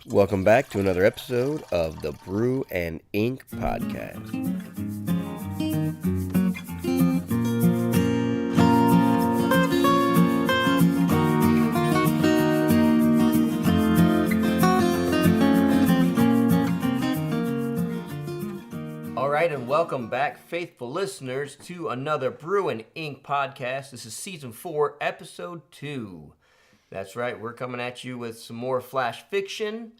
Welcome back to another episode of the Brew and Ink podcast. All right, and welcome back, faithful listeners, to another Brew and Ink podcast. This is season 4, episode 2. That's right, we're coming at you with some more flash fiction,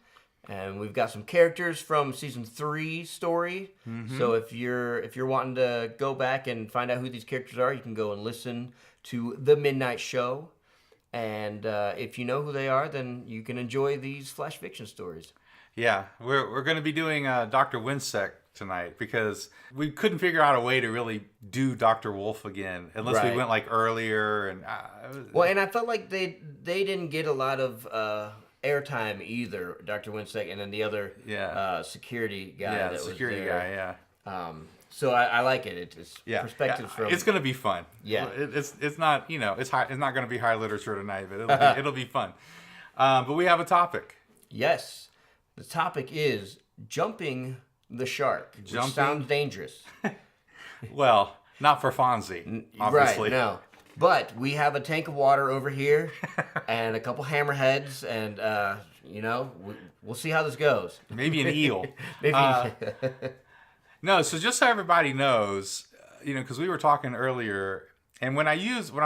and we've got some characters from season 3 story. So if you're wanting to go back and find out who these characters are, you can go and listen to The Midnight Show. And if you know who they are, then you can enjoy these flash fiction stories. Yeah, we're going to be doing Dr. Wincek tonight because we couldn't figure out a way to really do Dr. Wolf again unless we went like earlier and and I felt like they didn't get a lot of airtime either, Dr. Wincek and then the other security guy. Yeah, that security was there. guy. Yeah. So I like it. It's perspectives from. It's going to be fun. Yeah. It's not it's not going to be high literature tonight, but it'll be fun. But we have a topic. Yes, the topic is jumping the shark. Which sounds dangerous. Well, not for Fonzie, obviously. Right, no. But we have a tank of water over here and a couple hammerheads, and, we'll see how this goes. Maybe an eel. Maybe. No, so just so everybody knows, because we were talking earlier, and when I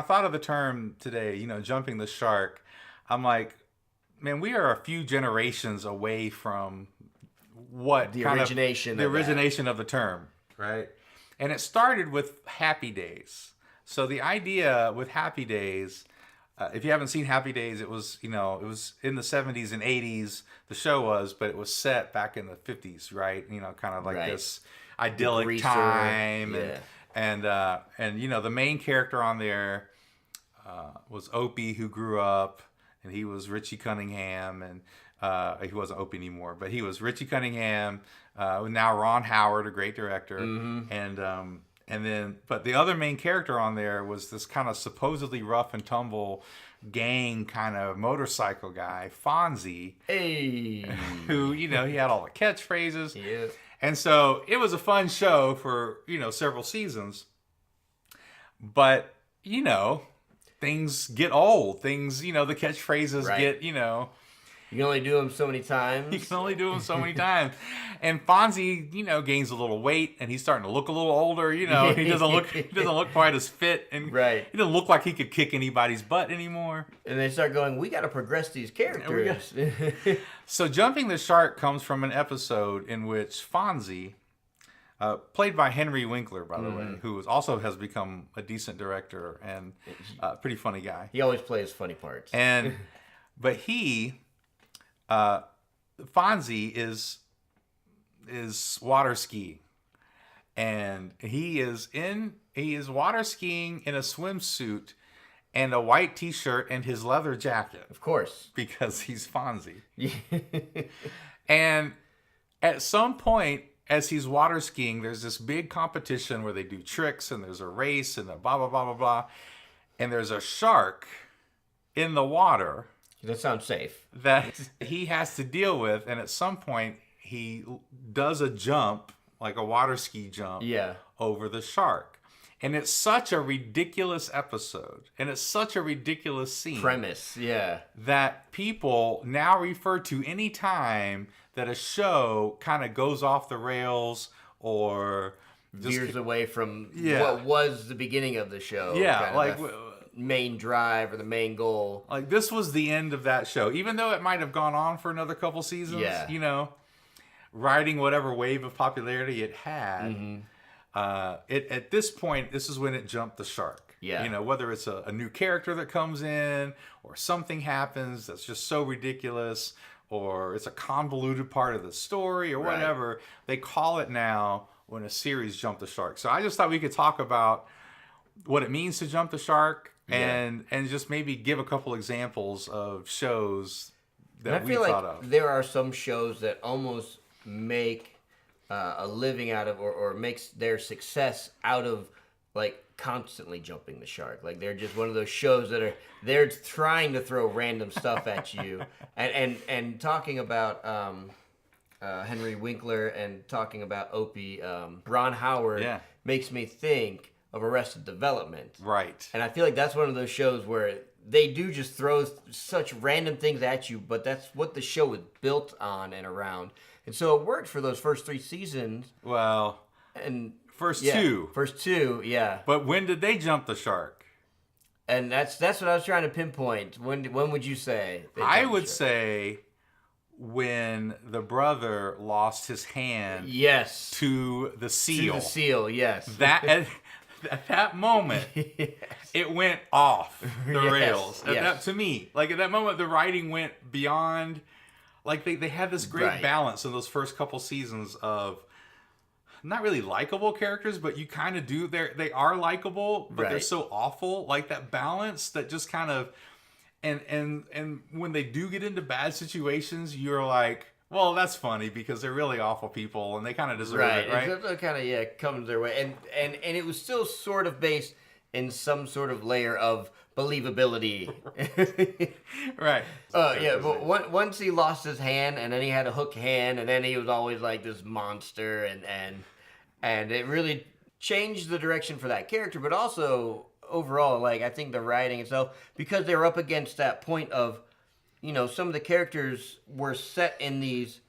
thought of the term today, jumping the shark, I'm like, man, we are a few generations away from the origination of the term, right? And it started with Happy Days. So the idea with Happy Days, if you haven't seen Happy Days, it was in the 70s and 80s. The show was, but it was set back in the 50s, right? Kind of like this idyllic time, and the main character on there was Opie, who grew up, and he was Richie Cunningham, and he wasn't Opie anymore, but he was Richie Cunningham. Now Ron Howard, a great director, but the other main character on there was this kind of supposedly rough and tumble gang kind of motorcycle guy, Fonzie. Hey, who he had all the catchphrases. Yeah. And so it was a fun show for several seasons. But things get old. Things the catchphrases get You can only do them so many times. You can only do them so many times. And Fonzie, gains a little weight, and he's starting to look a little older. He doesn't look quite as fit, and he doesn't look like he could kick anybody's butt anymore. And they start going, we got to progress these characters. So Jumping the Shark comes from an episode in which Fonzie, played by Henry Winkler, by the way, who also has become a decent director and a pretty funny guy. He always plays funny parts. But Fonzie is water skiing, and he is water skiing in a swimsuit and a white t-shirt and his leather jacket, of course, because he's Fonzie. And at some point, as he's water skiing, there's this big competition where they do tricks, and there's a race, and a blah blah blah blah blah, and there's a shark in the water. That sounds safe. That he has to deal with, and at some point he does a jump, like a water ski jump, over the shark. And it's such a ridiculous episode, and it's such a ridiculous scene. Premise, that people now refer to any time that a show kind of goes off the rails or veers away from what was the beginning of the show. Main drive or the main goal. Like, this was the end of that show, even though it might have gone on for another couple seasons. Riding whatever wave of popularity it had. At this point, this is when it jumped the shark. Whether it's a new character that comes in, or something happens that's just so ridiculous, or it's a convoluted part of the story, or whatever, they call it now when a series jumped the shark. So I just thought we could talk about what it means to jump the shark. And just maybe give a couple examples of shows that we thought of. There are some shows that almost make a living out of, or makes their success out of, like, constantly jumping the shark. Like they're just one of those shows that they're trying to throw random stuff at you. And talking about Henry Winkler and talking about Opie, Ron Howard makes me think of Arrested Development. Right. And I feel like that's one of those shows where they do just throw such random things at you, but that's what the show is built on and around. And so it worked for those first 3 seasons. Well, and first two, yeah. But when did they jump the shark? And that's what I was trying to pinpoint. When would you say? I would say when the brother lost his hand. Yes. To the seal. To the seal, yes. That at that moment, yes. It went off the rails. That, to me, like at that moment, the writing went beyond. Like they had this great balance in those first couple seasons of not really likable characters, but you kind of do. They are likable, but they're so awful. Like that balance that just kind of, and when they do get into bad situations, you're like, well, that's funny because they're really awful people and they kind of deserve it, right? It kind of comes their way, and it was still sort of based in some sort of layer of believability. Right. But once he lost his hand, and then he had a hook hand, and then he was always like this monster, and it really changed the direction for that character. But also overall, like I think the writing itself, because they were up against that point of, some of the characters were set in these,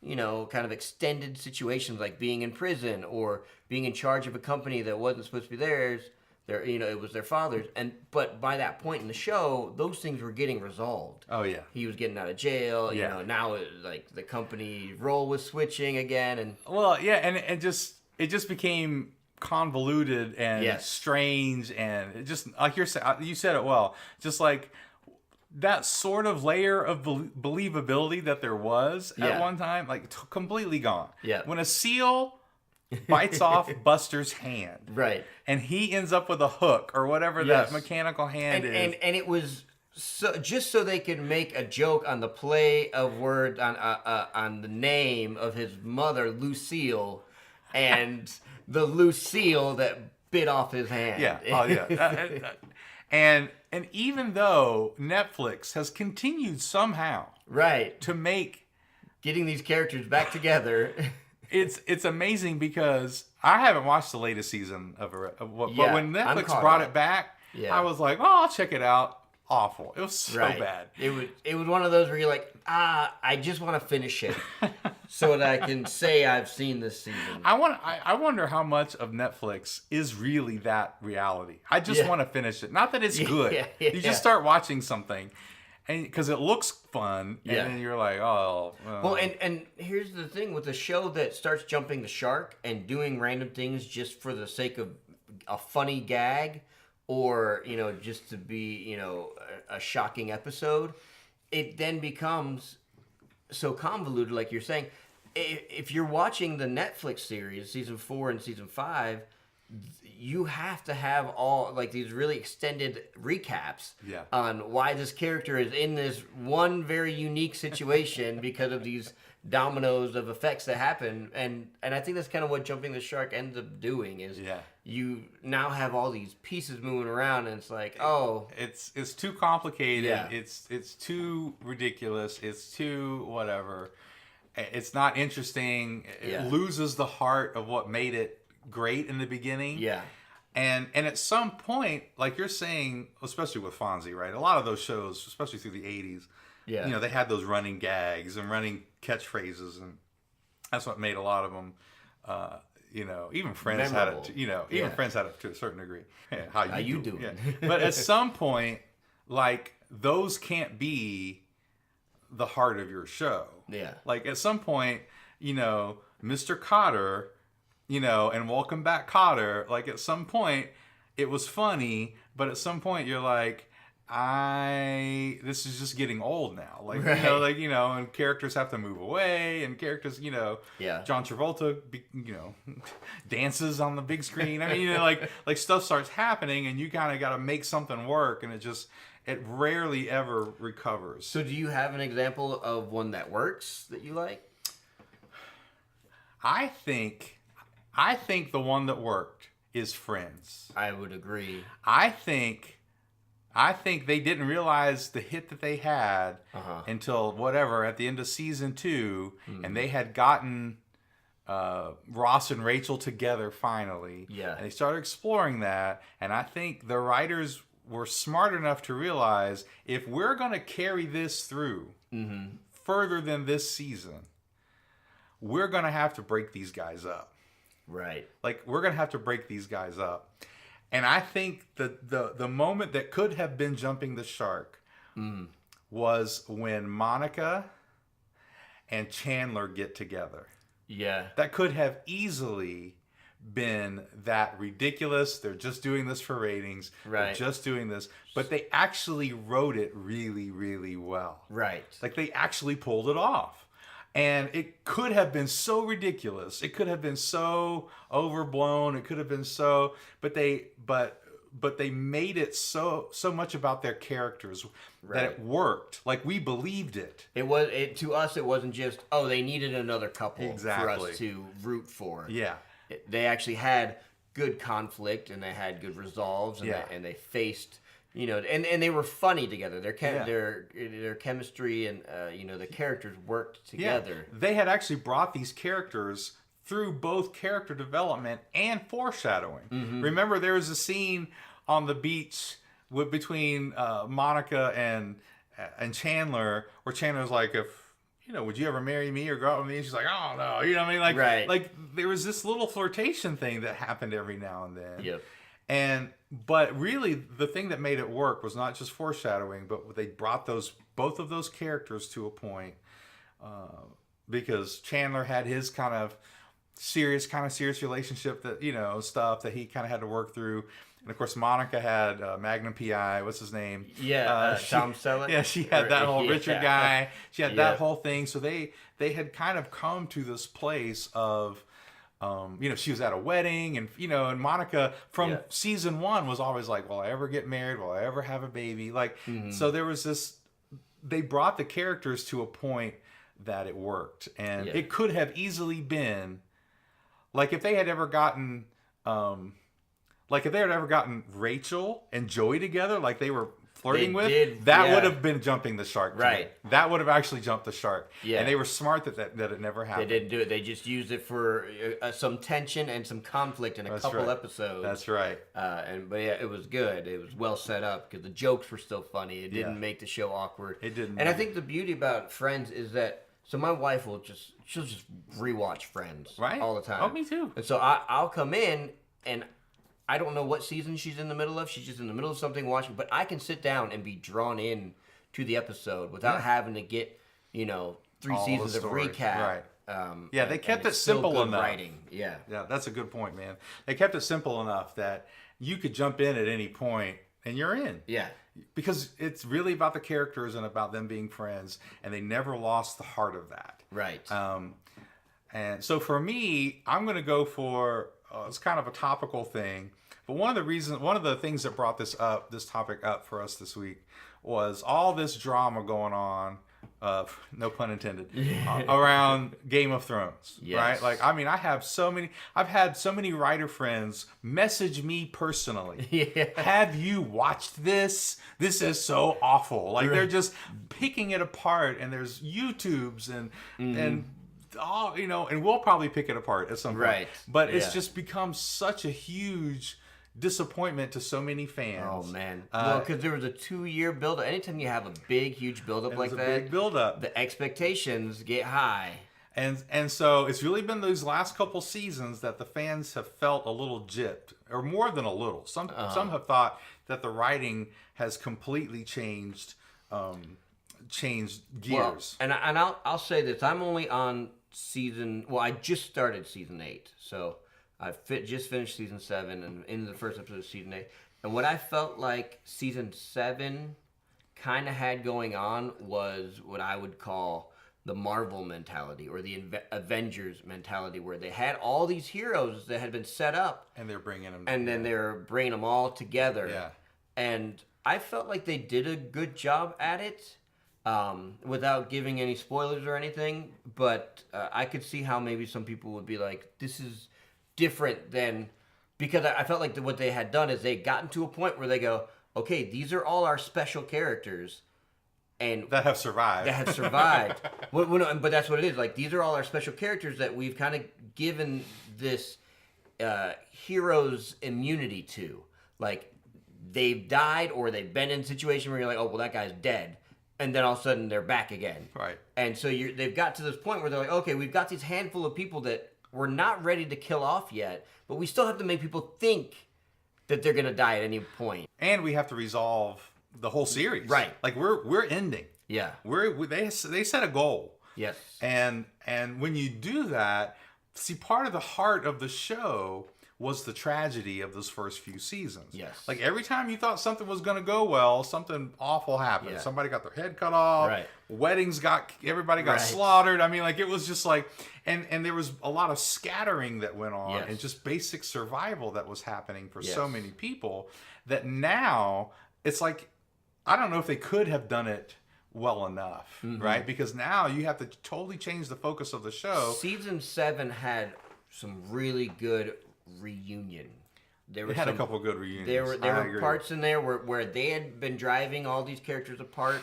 kind of extended situations, like being in prison or being in charge of a company that wasn't supposed to be theirs. It was their father's, but by that point in the show, those things were getting resolved. Oh yeah, he was getting out of jail. Now like the company role was switching again, and and it just became convoluted and strange, and it just like you said it well, just like that sort of layer of believability that there was at one time, like completely gone. Yeah, when a seal bites off Buster's hand. Right. And he ends up with a hook or whatever that mechanical hand is. And it was just so they could make a joke on the play of words on the name of his mother, Lucille, and the Lucille that bit off his hand. Yeah. Oh, yeah. And even though Netflix has continued somehow to make getting these characters back together. It's amazing because I haven't watched the latest season but when Netflix brought it back, I was like, oh, I'll check it out. Awful. It was so bad. It was one of those where you're like, I just want to finish it so that I can say I've seen this season. I wonder how much of Netflix is really that reality. I just want to finish it. Not that it's good. You just start watching something. And because it looks fun, and then you're like, oh. Well, and here's the thing with a show that starts jumping the shark and doing random things just for the sake of a funny gag, or just to be a shocking episode, it then becomes so convoluted. Like you're saying, if you're watching the Netflix series, season 4 and season 5. You have to have all like these really extended recaps on why this character is in this one very unique situation because of these dominoes of effects that happen, and I think that's kind of what Jumping the Shark ends up doing is you now have all these pieces moving around, and it's like it's too complicated, it's too ridiculous, it's too whatever, it's not interesting, it loses the heart of what made it great in the beginning. And at some point, like you're saying, especially with Fonzie, right? A lot of those shows, especially through the 80s, they had those running gags and running catchphrases, and that's what made a lot of them, even Friends memorable. Had it, even Friends had it to a certain degree. Yeah, how you doing? Yeah. But at some point, like those can't be the heart of your show. Yeah. Like at some point, Mr. Cotter, and Welcome Back Kotter, like at some point it was funny, but at some point you're like, this is just getting old now. Like, and characters have to move away, and characters, John Travolta, dances on the big screen. I mean, like stuff starts happening, and you kind of got to make something work, and it rarely ever recovers. So do you have an example of one that works that you like? I think the one that worked is friends. I would agree. I think they didn't realize the hit that they had until whatever at the end of season 2, and they had gotten Ross and Rachel together finally. Yeah. And they started exploring that, and I think the writers were smart enough to realize if we're going to carry this through further than this season, we're going to have to break these guys up. Right. Like, we're going to have to break these guys up. And I think the moment that could have been jumping the shark was when Monica and Chandler get together. Yeah. That could have easily been that ridiculous. They're just doing this for ratings. Right. They're just doing this. But they actually wrote it really, really well. Right. Like, they actually pulled it off. And it could have been so ridiculous. It could have been so overblown. It could have been so, but they made it so much about their characters that it worked. Like, we believed it. To us, it wasn't just, oh, they needed another couple for us to root for. Yeah. They actually had good conflict, and they had good resolves, and they faced, and they were funny together. Their chemistry and the characters worked together. Yeah. They had actually brought these characters through both character development and foreshadowing. Remember, there was a scene on the beach between Monica and Chandler, where Chandler's like, would you ever marry me or go out with me? And she's like, oh no, you know what I mean? Like, right. Like, there was this little flirtation thing that happened every now and then. Yep. But really, the thing that made it work was not just foreshadowing, but they brought both of those characters to a point, because Chandler had his kind of serious relationship that, stuff that he kind of had to work through. And of course, Monica had Magnum PI. What's his name? Yeah, Tom Selleck. Yeah, she had that whole Richard guy. She had that whole thing. So they had kind of come to this place of, she was at a wedding, and Monica from season 1 was always like, will I ever get married? Will I ever have a baby? Like, so there was this. They brought the characters to a point that it worked, and it could have easily been, like, if they had ever gotten. Like, if they had ever gotten Rachel and Joey together, like they were flirting would have been jumping the shark. Right. That would have actually jumped the shark. Yeah. And they were smart that it never happened. They didn't do it. They just used it for some tension and some conflict in a couple episodes. That's right. But it was good. It was well set up because the jokes were still funny. It didn't make the show awkward. It didn't. And I think the beauty about Friends is that, so my wife she'll just rewatch Friends all the time. Oh, me too. And so I'll come in, and I don't know what season she's in the middle of. She's just in the middle of something watching, but I can sit down and be drawn in to the episode without having to get, 3 seasons of recap. Right. They kept it simple enough. Writing. Yeah, that's a good point, man. They kept it simple enough that you could jump in at any point and you're in. Yeah. Because it's really about the characters and about them being friends, and they never lost the heart of that. Right. And so for me, I'm going to go for it's kind of a topical thing, but one of the things that brought this topic up for us this week, was all this drama going on, no pun intended, around Game of Thrones. Yes. Right? Like, I mean, I've had so many writer friends message me personally. Yeah. Have you watched this? This is so awful. Like, they're just picking it apart, and there's YouTubes and all, and we'll probably pick it apart at some point. Right. But it's just become such a huge disappointment to so many fans. Oh man! Well, because there was a 2-year build-up. Anytime you have a huge build-up like that, big build-up, the expectations get high. And so it's really been those last couple seasons that the fans have felt a little gypped, or more than a little. Some have thought that the writing has completely changed gears. Well, and I'll say this: I'm only on season. Well, I just started season 8, so I just finished season 7 and into the first episode of season 8. And what I felt like season 7 kind of had going on was what I would call the Marvel mentality, or the Avengers mentality, where they had all these heroes that had been set up, and they're bringing them, and then they're bringing them all together. Yeah. And I felt like they did a good job at it. Without giving any spoilers or anything, but I could see how maybe some people would be like, this is different than because I felt like what they had done is they gotten to a point where they go, okay, these are all our special characters, and that have survived. But that's what it is. Like, these are all our special characters that we've kind of given this hero's immunity to. Like, they've died or they've been in a situation where you're like, oh, well, that guy's dead. And then all of a sudden they're back again. Right. And so they've got to this point where they're like, okay, we've got these handful of people that we're not ready to kill off yet, but we still have to make people think that they're going to die at any point. And we have to resolve the whole series. Right. Like, we're ending. Yeah. They set a goal. Yes. And when you do that, see, part of the heart of the show was the tragedy of those first few seasons. Yes. Like, every time you thought something was going to go well, something awful happened. Yeah. Somebody got their head cut off. Right. Everybody got slaughtered. I mean, like, it was just like, and there was a lot of scattering that went on, Yes. and just basic survival that was happening for Yes. so many people, that now it's like, I don't know if they could have done it well enough, right? Because now you have to totally change the focus of the show. Season 7 had some really good reunion. It had a couple of good reunions. There were parts in there where they had been driving all these characters apart,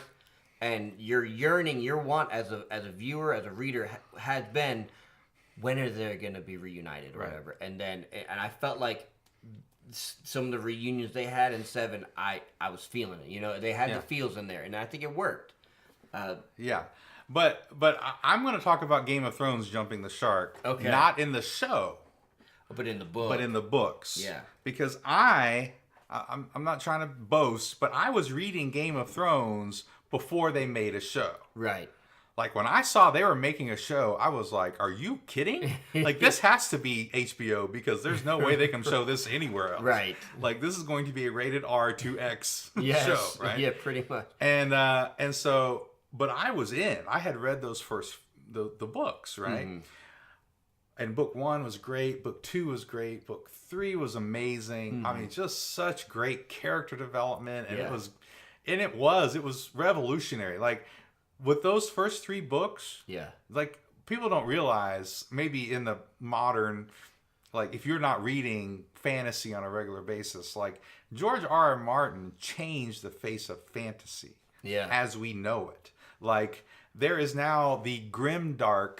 and your want as a viewer, as a reader, has been, when are they going to be reunited or whatever. And I felt like some of the reunions they had in 7, I was feeling it. You know, they had the feels in there, and I think it worked. Yeah. But I'm going to talk about Game of Thrones jumping the shark. Okay. Not in the show, But in the book. but in the books. Yeah. Because I'm not trying to boast, but I was reading Game of Thrones before they made a show. Right. Like, when I saw they were making a show, I was like, are you kidding? Like, this has to be HBO, because there's no way they can show this anywhere else. Right. Like, this is going to be a rated R2X Yes. show, right? Yeah, pretty much. And so, but I was in. I had read those first, the books, right? Mm-hmm. And book 1 was great. Book 2 was great. Book 3 was amazing. Mm-hmm. I mean, just such great character development. And Yeah. it was revolutionary. Like, with those first 3 books, Yeah. like, people don't realize, maybe in the modern, like, if you're not reading fantasy on a regular basis, like, George R.R. Martin changed the face of fantasy as we know it. Like, there is now the grimdark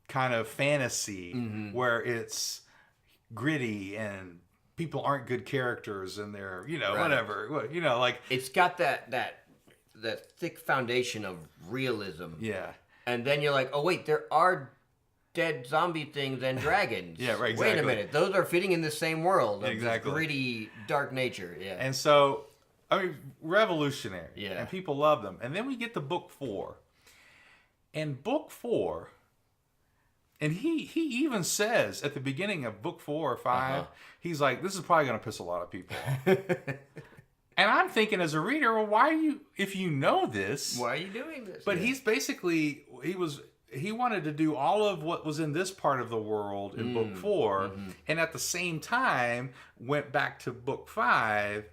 kind of fantasy where it's gritty and people aren't good characters and they're, whatever, like, It's got that thick foundation of realism. yeah. And then you're like, oh, wait, there are dead zombie things and dragons. Yeah, right, Wait exactly. a minute. Those are fitting in the same world of Exactly. this gritty, dark nature. Yeah. And so, I mean, revolutionary. Yeah. And people love them. And then we get to book 4. And book 4, and he even says at the beginning of book 4 or 5, he's like, this is probably going to piss a lot of people off. And I'm thinking, as a reader, well, why are you, if you know this, Why are you doing this? but he's basically, he wanted to do all of what was in this part of the world in book 4, and at the same time went back to book 5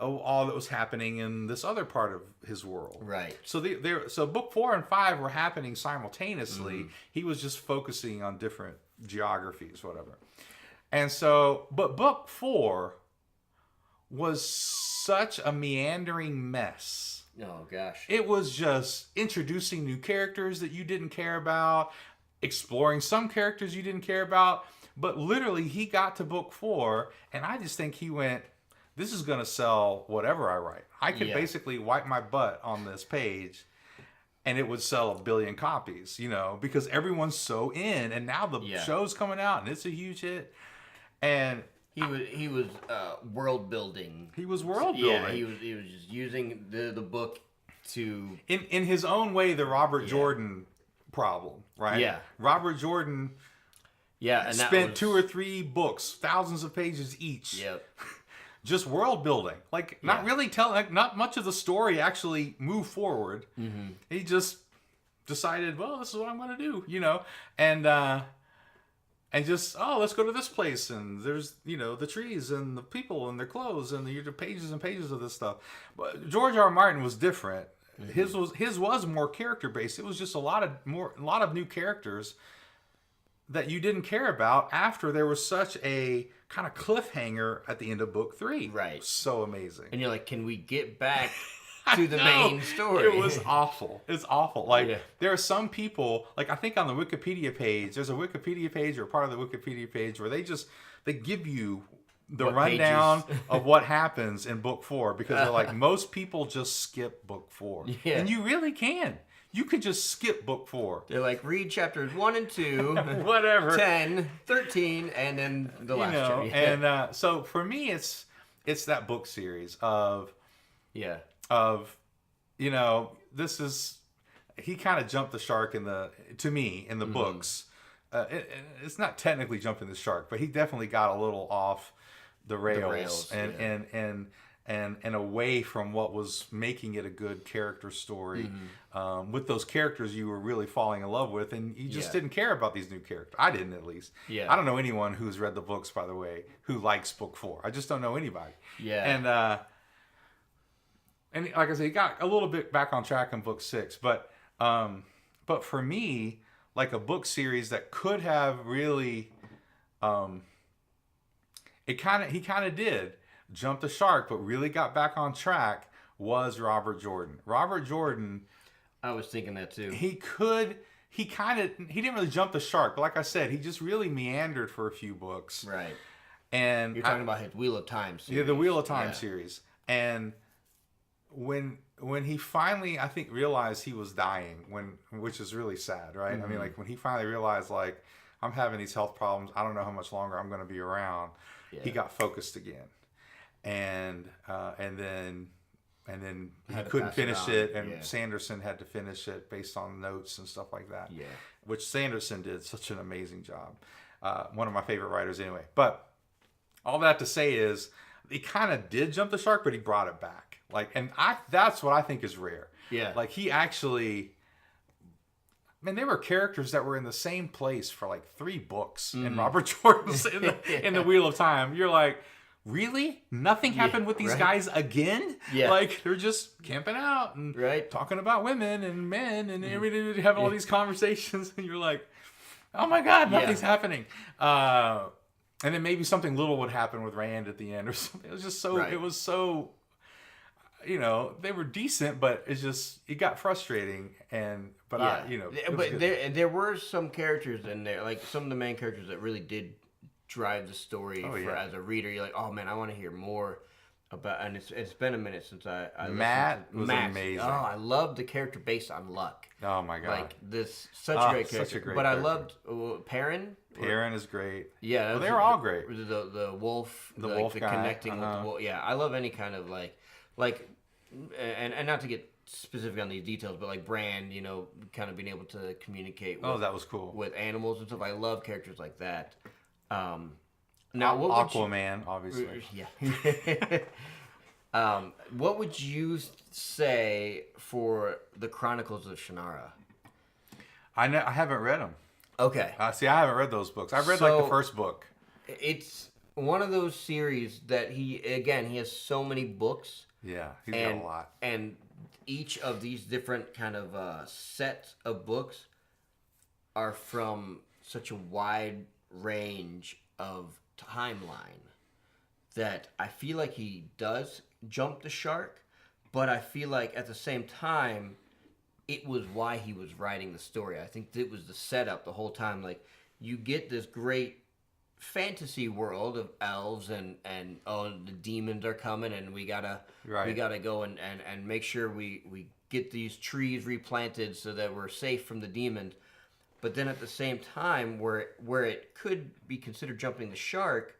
of all that was happening in this other part of his world. Right. So so book 4 and 5 were happening simultaneously. He was just focusing on different geographies, whatever. And so, but book 4 was such a meandering mess. Oh, gosh. It was just introducing new characters that you didn't care about, exploring some characters you didn't care about, but literally he got to book 4, and I just think he went, this is going to sell whatever I write. I could basically wipe my butt on this page, and it would sell 1 billion copies, because everyone's so in, and now the show's coming out, and it's a huge hit. And he was world building. he was world building. Yeah, he was just using the book to In his own way, the Robert Jordan problem, right? Yeah. Robert Jordan and spent 2 or 3 books, thousands of pages each, just world building. Like, not really telling, like, not much of the story actually moved forward. He just decided, well, this is what I'm going to do, and just, let's go to this place, and there's, the trees and the people and their clothes, and the pages and pages of this stuff. But George R. R. Martin was different. His was more character based. It was just a lot of new characters that you didn't care about after there was such a kind of cliffhanger at the end of book 3. Right. So amazing. And you're like, can we get back to the No, main story? It was awful. It's awful. Like, Yeah. there are some people, like I think on the Wikipedia page, there's a Wikipedia page or part of the Wikipedia page where they give you the What rundown pages? of what happens in book 4, because they're like, most people just skip book 4. Yeah. And you really can. You could just skip book 4. They're like, read chapters 1 and 2, Whatever. 10, 13, and then the last chapter. Yeah. And so for me, it's that book series of this is, he kind of jumped the shark in the books. It's not technically jumping the shark, but he definitely got a little off the rails, and away from what was making it a good character story. With those characters you were really falling in love with, and you just didn't care about these new characters. I didn't, at least. I don't know anyone who's read the books, by the way, who likes book 4. I just don't know anybody. And like I said, he got a little bit back on track in book 6, but for me, like a book series that could have really, he kind of did jump the shark, but really got back on track, was Robert Jordan. Robert Jordan, I was thinking that too. He didn't really jump the shark, but like I said, he just really meandered for a few books. Right. And you're talking about his Wheel of Time series. Yeah, the Wheel of Time series. And when he finally, I think, realized he was dying, which is really sad, right? I mean, like, when he finally realized, like, I'm having these health problems, I don't know how much longer I'm going to be around, he got focused again. And then he couldn't finish it, and Sanderson had to finish it based on notes and stuff like that. Which Sanderson did such an amazing job. One of my favorite writers, anyway. But all that to say is, he kind of did jump the shark, but he brought it back. Like, and that's what I think is rare. Like, he actually, man, there were characters that were in the same place for like 3 books in Robert Jordan's in the Wheel of Time. You're like, really? Nothing happened with these guys again? Like, they're just camping out and talking about women and men and everybody having all these conversations, and you're like, oh my God, nothing's happening. And then maybe something little would happen with Rand at the end or something. It was just so, it was so, they were decent, but it got frustrating. But there were some characters in there, like some of the main characters that really did drive the story as a reader. You're like, oh man, I want to hear more about, and it's been a minute since I Matt was amazing. Oh, I loved the character based on luck. Oh my God. Like, this, such a great character. Such a great but character. I loved Perrin. Perrin is great. Yeah. Well, they were all great. The wolf. The wolf guy. Connecting with the wolf. Yeah, I love any kind of like, and not to get specific on these details, but like Bran, kind of being able to communicate that was cool. With animals and stuff. I love characters like that. Now, Aquaman, obviously. What would you say for the Chronicles of Shannara? I haven't read them. Okay. See, I haven't read those books. I've read like the first book. It's one of those series that he has so many books. Yeah, he's got a lot. And each of these different kind of sets of books are from such a wide range of timeline that I feel like he does jump the shark, but I feel like at the same time, it was why he was writing the story. I think it was the setup the whole time. Like, you get this great fantasy world of elves and the demons are coming, and we gotta go and make sure we get these trees replanted so that we're safe from the demons. But then at the same time, where it could be considered jumping the shark,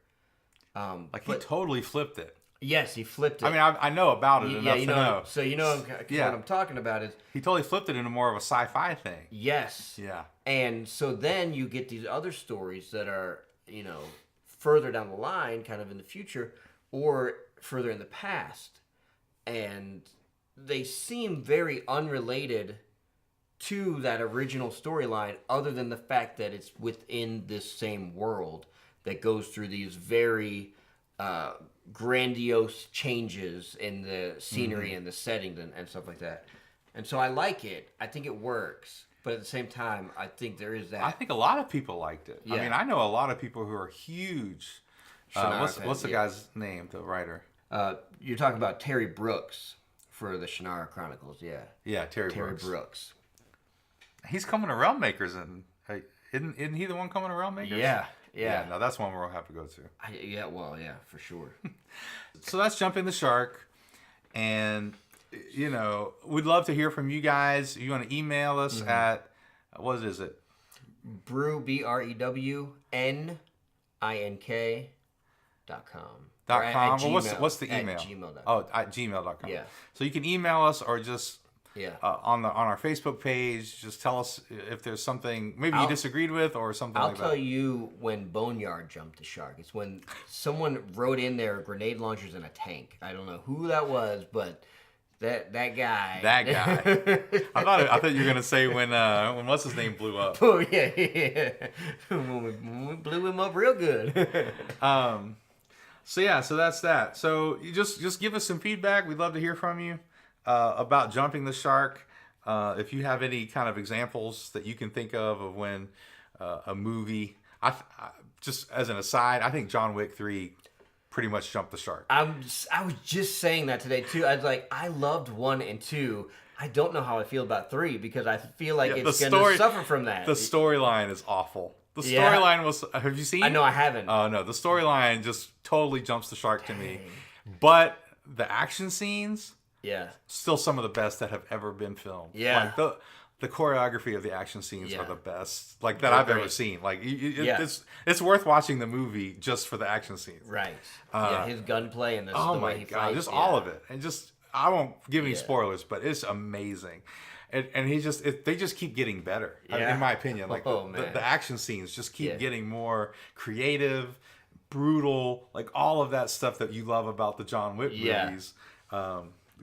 he totally flipped it. Yes, he flipped it. I mean, I know about it enough to know. So what I'm talking about is he totally flipped it into more of a sci-fi thing. Yes. Yeah. And so then you get these other stories that are, further down the line, kind of in the future, or further in the past, and they seem very unrelated to that original storyline, other than the fact that it's within this same world that goes through these very grandiose changes in the scenery and the settings and stuff like that. And so I like it. I think it works. but at the same time, I think there is that. I think a lot of people liked it. Yeah. I mean, I know a lot of people who are huge. Shannara What's the fans, guy's name, the writer? You're talking about Terry Brooks for the Shannara Chronicles, yeah. Yeah, Terry Brooks. Brooks. He's coming to Realm Makers, and isn't he the one coming to Realm Makers? Yeah. No, that's one we'll have to go to. Yeah, for sure. So that's Jumping the Shark, and we'd love to hear from you guys. You want to email us at what is it? Brew BREWNINK.com. .com. Well, what's the email? At gmail.com. Oh, at gmail.com. Yeah. So you can email us or just Yeah. On our Facebook page, just tell us if there's something maybe you disagreed with or something like that. I'll tell you when Boneyard jumped the shark. It's when someone wrote in their grenade launchers in a tank. I don't know who that was, but that guy. That guy. I thought you were gonna say when what's his name blew up. Oh yeah. When we blew him up real good. So that's that. So you just give us some feedback. We'd love to hear from you about Jumping the Shark. If you have any kind of examples that you can think of when a movie. I just as an aside, I think John Wick 3 pretty much jumped the shark. I was just saying that today too. I was like, I loved 1 and 2. I don't know how I feel about 3 because I feel like it's going to suffer from that. The storyline is awful. The storyline was. Have you seen? I know I haven't. Oh no, the storyline just totally jumps the shark to me. But the action scenes, still some of the best that have ever been filmed. Yeah, like the choreography of the action scenes are the best, like that I've ever seen. Like it's worth watching the movie just for the action scenes. Right. His gunplay and the way he fights. Just all of it, and just I won't give any spoilers, but it's amazing. And they just keep getting better, in my opinion. Like the action scenes just keep getting more creative, brutal, like all of that stuff that you love about the John Wick movies.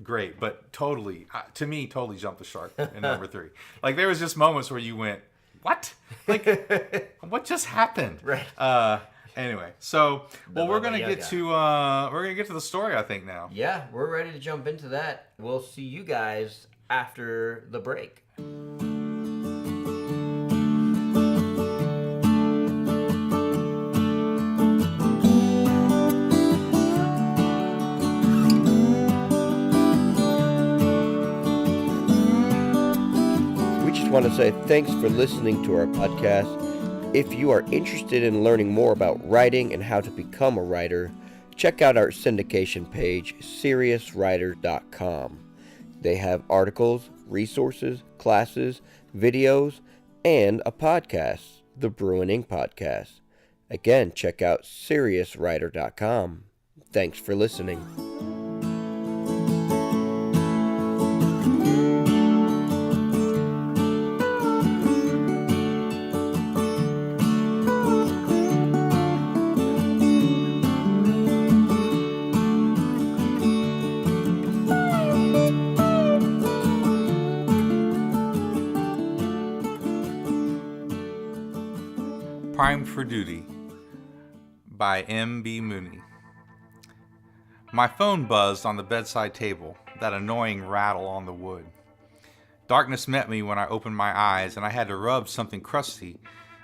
Great, but totally jumped the shark in number 3. Like there was just moments where you went, "What? Like what just happened?" Right. Anyway, so we're gonna get to the story, I think now. Yeah, we're ready to jump into that. We'll see you guys after the break. We just want to say thanks for listening to our podcast. If you are interested in learning more about writing and how to become a writer, check out our syndication page, SeriousWriter.com. They have articles, resources, classes, videos, and a podcast, the Brew and Ink Podcast. Again, check out SeriousWriter.com. Thanks for listening. Primed for Duty by MB Mooney. My phone buzzed on the bedside table, that annoying rattle on the wood. Darkness met me when I opened my eyes, and I had to rub something crusty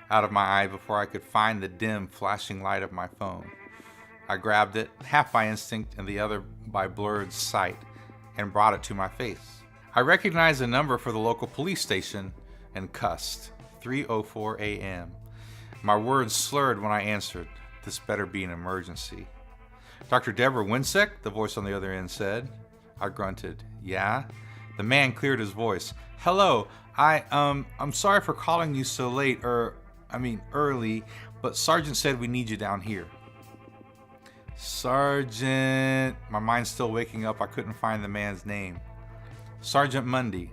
out of my eye before I could find the dim, flashing light of my phone. I grabbed it, half by instinct and the other by blurred sight, and brought it to my face. I recognized the number for the local police station and cussed. 3:04 a.m. My words slurred when I answered. This better be an emergency. Dr. Deb Wincek, the voice on the other end said. I grunted. Yeah? The man cleared his voice. Hello, I'm sorry for calling you so late, early, but Sergeant said we need you down here. Sergeant... My mind's still waking up. I couldn't find the man's name. Sergeant Mundy.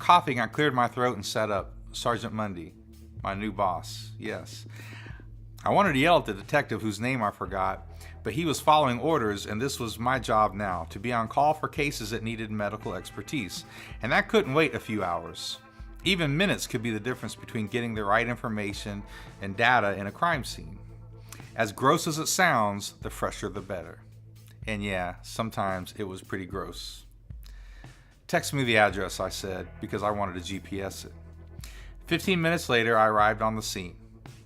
Coughing, I cleared my throat and sat up. Sergeant Mundy. My new boss, yes. I wanted to yell at the detective whose name I forgot, but he was following orders, and this was my job now, to be on call for cases that needed medical expertise, and that couldn't wait a few hours. Even minutes could be the difference between getting the right information and data in a crime scene. As gross as it sounds, the fresher the better. And yeah, sometimes it was pretty gross. Text me the address, I said, because I wanted to GPS it. 15 minutes later, I arrived on the scene.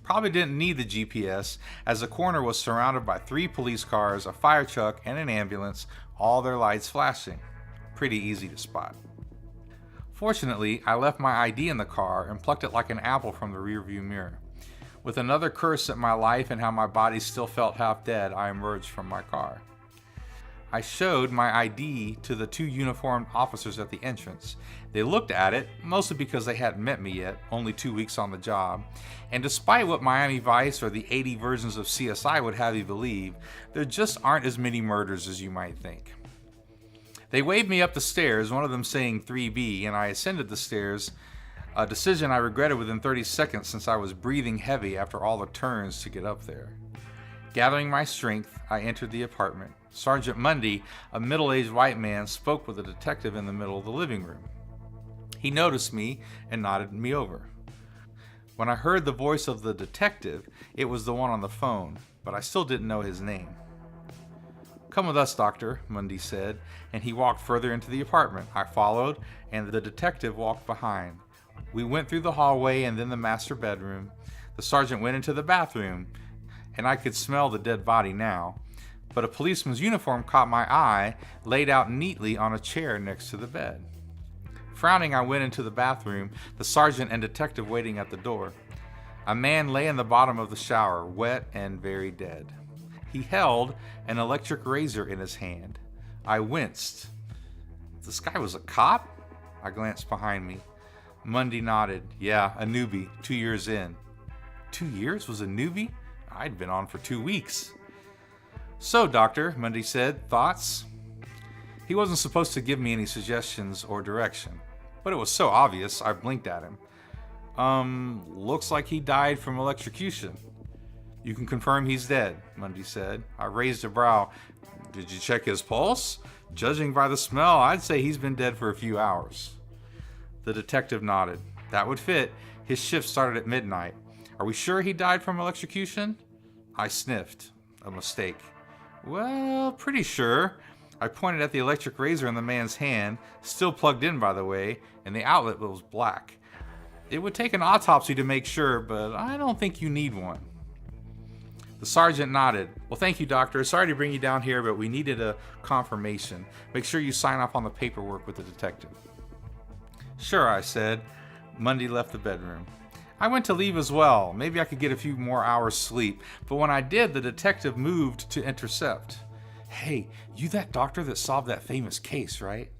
Probably didn't need the GPS, as the coroner was surrounded by 3 police cars, a fire truck, and an ambulance, all their lights flashing. Pretty easy to spot. Fortunately, I left my ID in the car and plucked it like an apple from the rearview mirror. With another curse at my life and how my body still felt half dead, I emerged from my car. I showed my ID to the 2 uniformed officers at the entrance. They looked at it, mostly because they hadn't met me yet, only 2 weeks on the job. And despite what Miami Vice or the 80 versions of CSI would have you believe, there just aren't as many murders as you might think. They waved me up the stairs, one of them saying 3B, and I ascended the stairs, a decision I regretted within 30 seconds since I was breathing heavy after all the turns to get up there. Gathering my strength, I entered the apartment. Sergeant Mundy, a middle-aged white man, spoke with a detective in the middle of the living room. He noticed me and nodded me over. When I heard the voice of the detective, it was the one on the phone, but I still didn't know his name. "Come with us, Doctor," Mundy said, and he walked further into the apartment. I followed, and the detective walked behind. We went through the hallway and then the master bedroom. The sergeant went into the bathroom, and I could smell the dead body now. But a policeman's uniform caught my eye, laid out neatly on a chair next to the bed. Frowning, I went into the bathroom, the sergeant and detective waiting at the door. A man lay in the bottom of the shower, wet and very dead. He held an electric razor in his hand. I winced. This guy was a cop? I glanced behind me. Mundy nodded. Yeah, a newbie, 2 years in. 2 years was a newbie? I'd been on for 2 weeks. "So, Doctor," Mundy said, "thoughts?" He wasn't supposed to give me any suggestions or direction, but it was so obvious I blinked at him. Looks like he died from electrocution." "You can confirm he's dead," Mundy said. I raised a brow. "Did you check his pulse? Judging by the smell, I'd say he's been dead for a few hours." The detective nodded. "That would fit. His shift started at midnight. Are we sure he died from electrocution?" I sniffed. A mistake. "Well, pretty sure." I pointed at the electric razor in the man's hand, still plugged in by the way, and the outlet was black. "It would take an autopsy to make sure, but I don't think you need one." The sergeant nodded. "Well, thank you, Doctor. Sorry to bring you down here, but we needed a confirmation. Make sure you sign off on the paperwork with the detective." "Sure," I said. Mundy left the bedroom. I went to leave as well. Maybe I could get a few more hours sleep, but when I did, the detective moved to intercept. "Hey, you that doctor that solved that famous case, right?"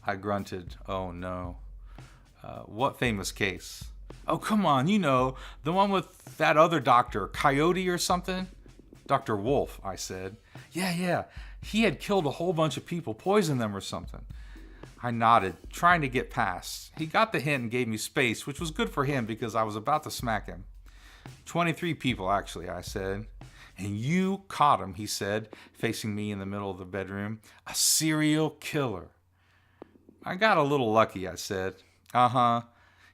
I grunted. "Oh no." What famous case?" "Oh, come on, you know, the one with that other doctor, Coyote or something?" "Dr. Wolf," I said. Yeah. He had killed a whole bunch of people, poisoned them or something." I nodded, trying to get past. He got the hint and gave me space, which was good for him because I was about to smack him. 23 people, actually, I said. "And you caught him," he said, facing me in the middle of the bedroom. "A serial killer." "I got a little lucky," I said. "Uh-huh."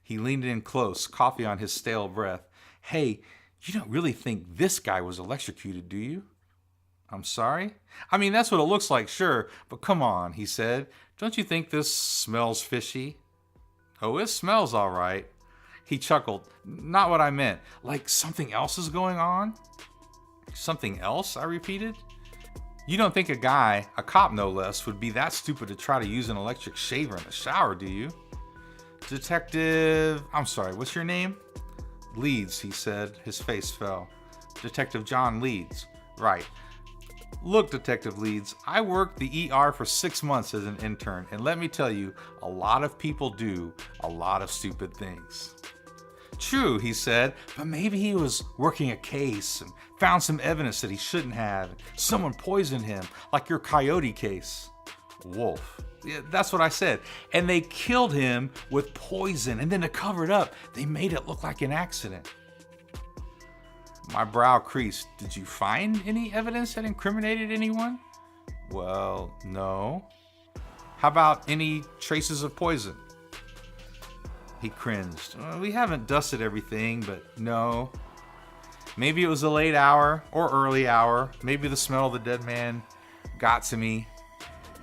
He leaned in close, coffee on his stale breath. "Hey, you don't really think this guy was electrocuted, do you?" "I'm sorry?" "I mean, that's what it looks like, sure, but come on," he said. "Don't you think this smells fishy?" "Oh, it smells all right." He chuckled. "Not what I meant. Like something else is going on?" "Something else?" I repeated. "You don't think a guy, a cop no less, would be that stupid to try to use an electric shaver in the shower, do you?" I'm sorry, what's your name?" "Leeds," he said. His face fell. "Detective John Leeds." "Right. Look, Detective Leeds, I worked the ER for 6 months as an intern, and let me tell you, a lot of people do a lot of stupid things." "True," he said, "but maybe he was working a case and found some evidence that he shouldn't have. Someone poisoned him, like your Coyote case." "Wolf." "Yeah, that's what I said. And they killed him with poison, and then to cover it up, they made it look like an accident." My brow creased. "Did you find any evidence that incriminated anyone?" "Well, no." "How about any traces of poison?" He cringed. "We haven't dusted everything, but no." Maybe it was a late hour or early hour. Maybe the smell of the dead man got to me.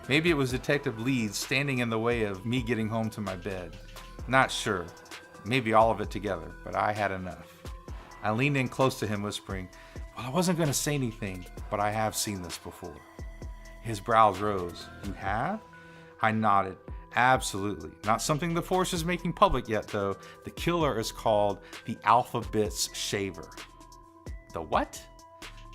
Maybe it was Detective Leeds standing in the way of me getting home to my bed. Not sure. maybe all of it together, but I had enough. I leaned in close to him, whispering, well, I wasn't going to say anything, but I have seen this before. His brows rose. You have? I nodded. Absolutely. Not something the Force is making public yet, though. The killer is called the Alphabet's Shaver. The what?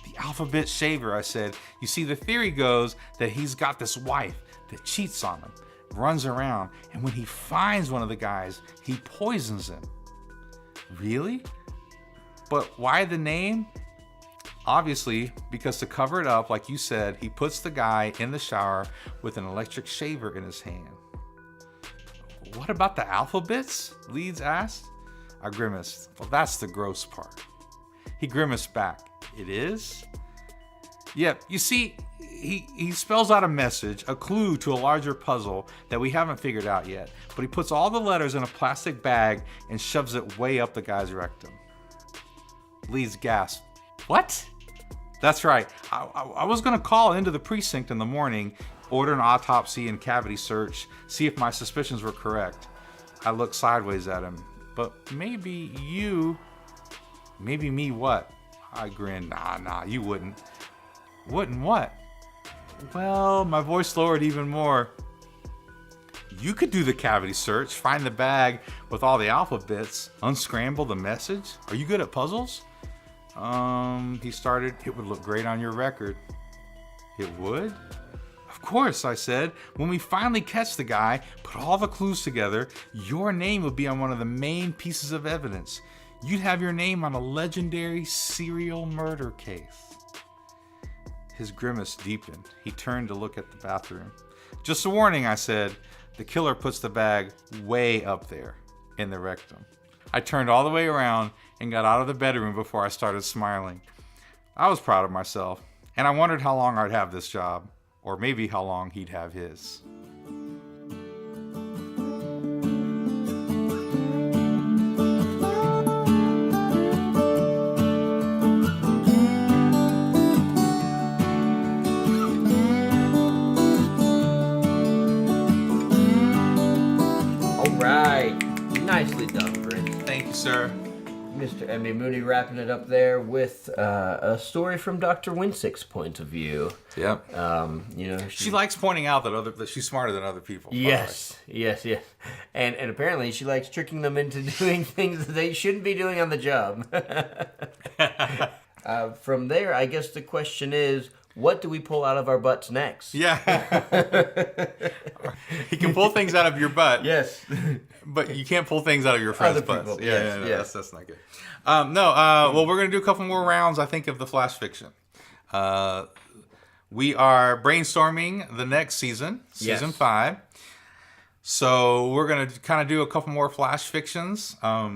The Alphabet Shaver, I said. You see, the theory goes that he's got this wife that cheats on him, runs around, and when he finds one of the guys, he poisons him. Really? But why the name? Obviously, because to cover it up, like you said, he puts the guy in the shower with an electric shaver in his hand. What about the alphabets? Leeds asked. I grimaced. Well, that's the gross part. He grimaced back. It is? Yep, you see, he spells out a message, a clue to a larger puzzle that we haven't figured out yet, but he puts all the letters in a plastic bag and shoves it way up the guy's rectum. Leeds gasped. What? That's right. I was going to call into the precinct in the morning, order an autopsy and cavity search, see if my suspicions were correct. I looked sideways at him. But maybe you... Maybe me what? I grinned. Nah, you wouldn't. Wouldn't what? Well, my voice lowered even more. You could do the cavity search, find the bag with all the alphabets, unscramble the message. Are you good at puzzles? He started. It would look great on your record. It would? Of course, I said. When we finally catch the guy, put all the clues together, your name would be on one of the main pieces of evidence. You'd have your name on a legendary serial murder case. His grimace deepened. He turned to look at the bathroom. Just a warning, I said. The killer puts the bag way up there in the rectum. I turned all the way around and got out of the bedroom before I started smiling. I was proud of myself, and I wondered how long I'd have this job, or maybe how long he'd have his. All right. Nicely done, Brent. Thank you, sir. Mr. MB Mooney wrapping it up there with a story from Dr. Wincek's point of view. Yep. She likes pointing out that she's smarter than other people. Yes. And apparently she likes tricking them into doing things that they shouldn't be doing on the job. From there, I guess the question is, what do we pull out of our butts next? Yeah. He can pull things out of your butt. Yes. But you can't pull things out of your friend's butts. People. Yeah, yes. That's not good. Well, we're going to do a couple more rounds, I think, of the Flash fiction. We are brainstorming the next season 5. So we're going to kind of do a couple more Flash fictions. So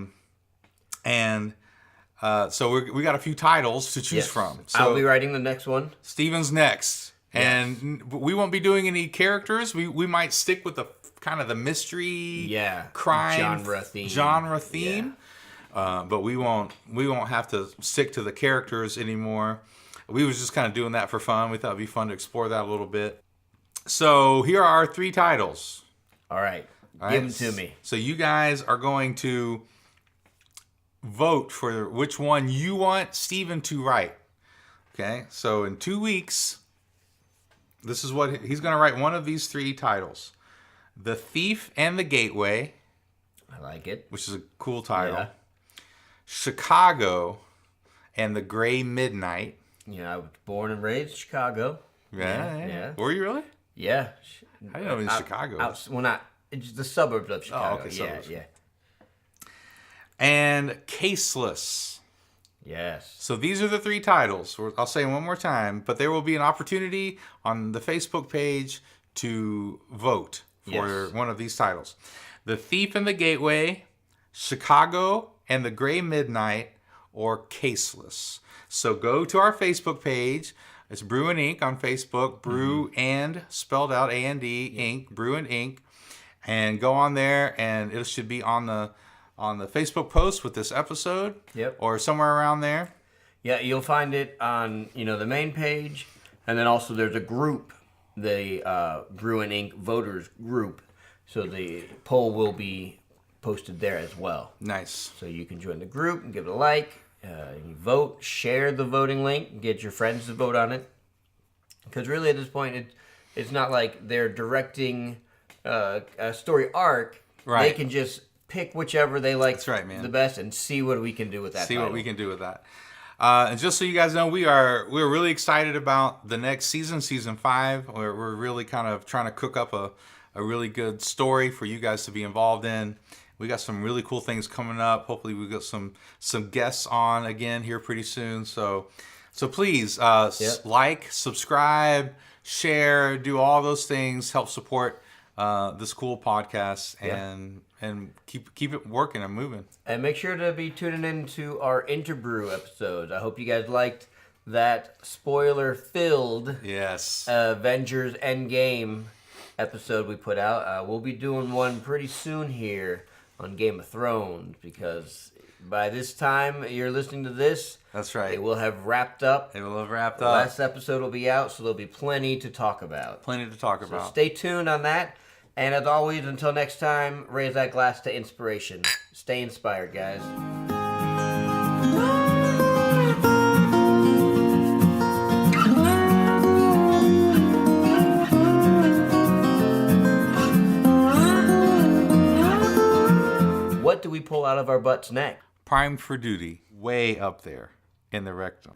we got a few titles to choose from. So I'll be writing the next one. Steven's next. And we won't be doing any characters. We might stick with the kind of the mystery, crime genre theme. But we won't have to stick to the characters anymore. We was just kind of doing that for fun. We thought it'd be fun to explore that a little bit. So here are our 3 titles. All right. Give them to me. So you guys are going to vote for which one you want Steven to write. Okay? So in 2 weeks, this is what he's going to write. One of these 3 titles. The Thief and the Gateway. I like it. Which is a cool title. Yeah. Chicago and the Gray Midnight. Yeah, I was born and raised in Chicago. Yeah. Were you really? Yeah. I didn't know it was Chicago. It's the suburbs of Chicago. Oh, okay, suburbs. Yeah. And Caseless. Yes. So these are the 3 titles. I'll say them one more time, but there will be an opportunity on the Facebook page to vote for one of these titles. The Thief and the Gateway, Chicago and the Gray Midnight, or Caseless. So go to our Facebook page. It's Brew and Ink on Facebook. Brew and spelled out A-N-D, Ink, Brew and Ink. And go on there, and it should be on the Facebook post with this episode. Yep. Or somewhere around there. Yeah, you'll find it on the main page, and then also there's a group, the Brew and Ink voters group. So the poll will be posted there as well. Nice. So you can join the group and give it a like. You vote, share the voting link, get your friends to vote on it. Because really at this point, it's not like they're directing a story arc. Right. They can just pick whichever they like the best and see what we can do with that. What we can do with that. And just so you guys know, we're really excited about the next season, season 5. We're really kind of trying to cook up a really good story for you guys to be involved in. We got some really cool things coming up. Hopefully we got some guests on again here pretty soon. So please like, subscribe, share, do all those things. Help support this cool podcast and keep it working and moving. And make sure to be tuning in to our Interbrew episodes. I hope you guys liked that spoiler-filled Avengers Endgame episode we put out. We'll be doing one pretty soon here on Game of Thrones, because by this time you're listening to this, that's right, it will have wrapped up. The last episode will be out, so there'll be plenty to talk about. So stay tuned on that. And as always, until next time, raise that glass to inspiration. Stay inspired, guys. What do we pull out of our butts next? Primed for duty, way up there in the rectum.